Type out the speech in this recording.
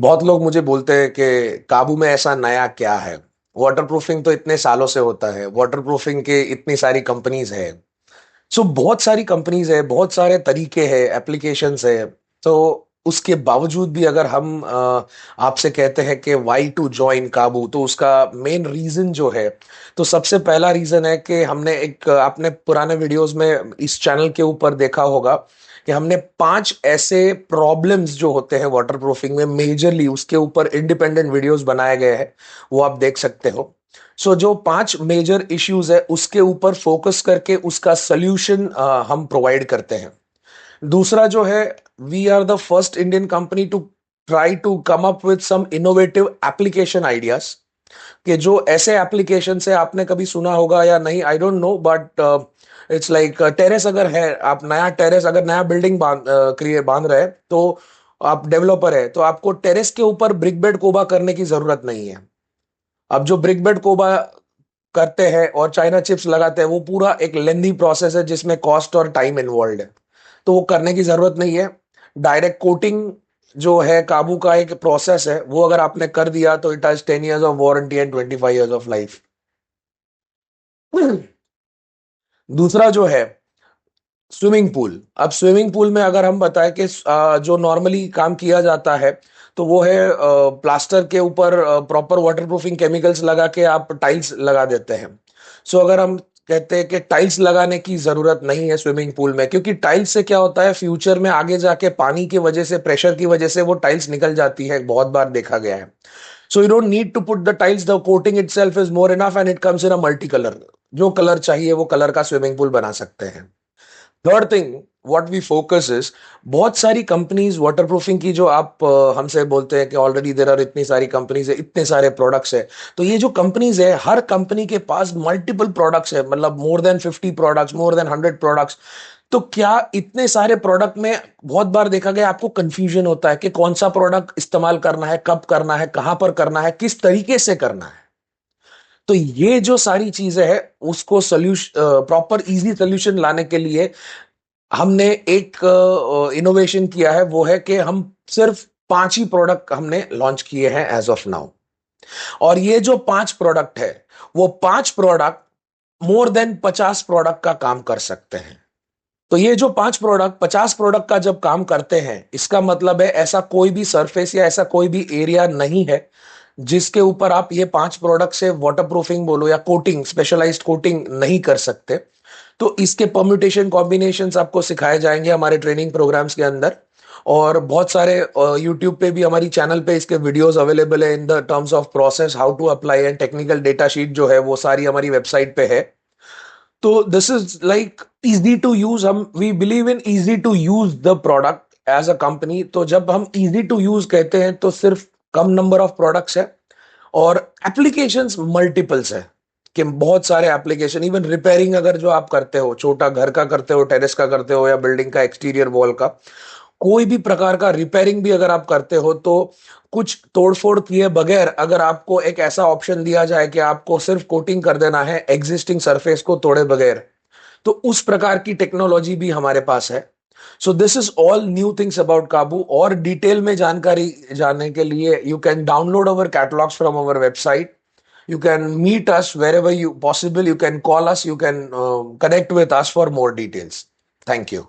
बहुत लोग मुझे बोलते हैं कि काबू में ऐसा नया क्या है। वाटरप्रूफिंग तो इतने सालों से होता है, वाटरप्रूफिंग के इतनी सारी कंपनीज है। सो बहुत सारी कंपनीज है, बहुत सारे तरीके हैं, एप्लीकेशंस है। तो उसके बावजूद भी अगर हम आपसे कहते हैं कि वाई टू ज्वाइन काबू, तो उसका मेन रीजन जो है, तो सबसे पहला रीजन है कि हमने एक आपने पुराने वीडियोस में इस चैनल के ऊपर देखा होगा कि हमने 5 ऐसे प्रॉब्लम्स जो होते हैं वाटरप्रूफिंग में मेजरली, उसके ऊपर इंडिपेंडेंट वीडियोस बनाए गए हैं, वो आप देख सकते हो। जो 5 मेजर इश्यूज है उसके ऊपर फोकस करके उसका सोल्यूशन हम प्रोवाइड करते हैं। दूसरा जो है, we are the first Indian company to try to come up with some innovative application ideas, कि जो ऐसे एप्लीकेशन है, आपने कभी सुना होगा या नहीं, I don't know, but it's like terrace अगर है, आप नया टेरेस अगर नया बिल्डिंग बांध रहे हैं, तो आप डेवलपर है तो आपको टेरेस के ऊपर ब्रिक बेड कोबा करने की जरूरत नहीं है। अब जो ब्रिक बेड कोबा करते हैं और चाइना चिप्स लगाते हैं, वो पूरा एक लेंदी प्रोसेस है जिसमें कॉस्ट और टाइम इन्वॉल्व है। तो वो करने की जरूरत नहीं है। डायरेक्ट कोटिंग जो है काबू का एक प्रोसेस है, वो अगर आपने कर दिया तो it has 10 years of warranty and 25 years of life. दूसरा जो है, स्विमिंग पूल। अब स्विमिंग पूल में अगर हम बताएं कि जो नॉर्मली काम किया जाता है, तो वो है प्लास्टर के ऊपर प्रॉपर वाटरप्रूफिंग केमिकल्स लगा के आप टाइल्स लगा देते हैं। अगर हम कहते हैं कि टाइल्स लगाने की जरूरत नहीं है स्विमिंग पूल में, क्योंकि टाइल्स से क्या होता है, फ्यूचर में आगे जाके पानी की वजह से, प्रेशर की वजह से वो टाइल्स निकल जाती है, बहुत बार देखा गया है। You don't need to put the tiles, the coating itself is more enough and it comes in a multi colour. जो कलर चाहिए वो कलर का स्विमिंग पूल बना सकते हैं। Third thing what we focus is, बहुत सारी कंपनीज वाटरप्रूफिंग की, जो आप हमसे बोलते हैं कि ऑलरेडी देर आर इतनी सारी कंपनीज है, इतने सारे प्रोडक्ट्स है। तो ये जो कंपनीज है, हर कंपनी के पास मल्टीपल प्रोडक्ट्स है, मतलब more than 50 products, more than 100 products. तो क्या इतने सारे प्रोडक्ट में बहुत बार देखा गया आपको कंफ्यूजन होता है कि कौन सा प्रोडक्ट इस्तेमाल करना है, कब करना है, कहां पर करना है, किस तरीके से करना है। तो ये जो सारी चीजें हैं, उसको सोल्यूशन, प्रॉपर इजी सोल्यूशन लाने के लिए हमने एक इनोवेशन किया है। वो है कि हम सिर्फ 5 ही प्रोडक्ट हमने लॉन्च किए हैं एज ऑफ नाउ। और ये जो 5 प्रोडक्ट है, वो 5 प्रोडक्ट मोर देन 50 प्रोडक्ट का काम कर सकते हैं। तो ये जो 5 प्रोडक्ट 50 प्रोडक्ट का जब काम करते हैं, इसका मतलब है ऐसा कोई भी सरफेस या ऐसा कोई भी एरिया नहीं है जिसके ऊपर आप ये 5 प्रोडक्ट से वाटरप्रूफिंग बोलो या कोटिंग, स्पेशलाइज्ड कोटिंग नहीं कर सकते। तो इसके परम्यूटेशन कॉम्बिनेशंस आपको सिखाए जाएंगे हमारे ट्रेनिंग प्रोग्राम्स के अंदर। और बहुत सारे यूट्यूब पे भी, हमारी चैनल पे इसके वीडियोस अवेलेबल है in the terms of process, how to apply, and technical data sheet जो है वो सारी हमारी वेबसाइट पे है। तो this is like easy to use, हम we believe in easy to use the product as a company. तो जब हम इजी टू यूज कहते हैं, तो सिर्फ कम नंबर ऑफ प्रोडक्ट्स है और एप्लीकेशंस मल्टीपल्स है, कि बहुत सारे एप्लीकेशन, इवन रिपेयरिंग अगर जो आप करते हो, छोटा घर का करते हो, टेरेस का करते हो, या बिल्डिंग का एक्सटीरियर वॉल का, कोई भी प्रकार का रिपेयरिंग भी अगर आप करते हो, तो कुछ तोड़फोड़ किए बगैर अगर आपको एक ऐसा ऑप्शन दिया जाए कि आपको सिर्फ कोटिंग कर देना है एग्जिस्टिंग सरफेस को तोड़े बगैर, तो उस प्रकार की टेक्नोलॉजी भी हमारे पास है। This is all new things about काबू। और डिटेल में जानकारी जानने के लिए you can download our catalogues from our website. You can meet us wherever you possible. You can call us. You can connect with us for more details. Thank you.